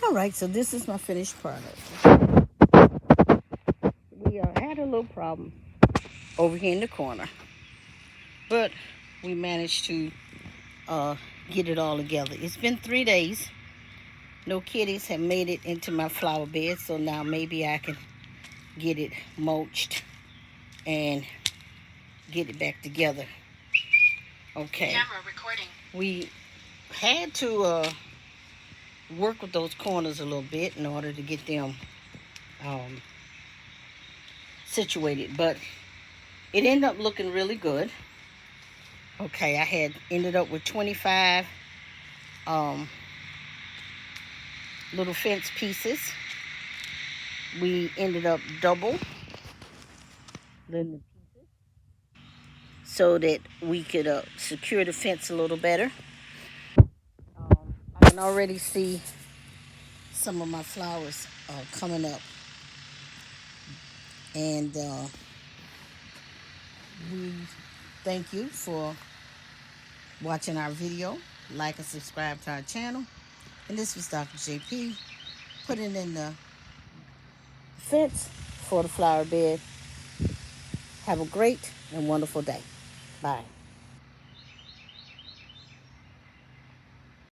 All right, so this is my finished product. We had a little problem over here in the corner, but we managed to get it all together. It's been 3 days. No kitties have made it into my flower bed, so now maybe I can get it mulched and get it back together. Okay. Camera recording. We had to work with those corners a little bit in order to get them situated, but it ended up looking really good. Okay, I had ended up with 25 little fence pieces. We ended up double the pieces so that we could secure the fence a little better. I can already see some of my flowers coming up, and we thank you for watching our video. Like and subscribe to our channel. And this was Dr. J.P. putting in the fence for the flower bed. Have a great and wonderful day. Bye.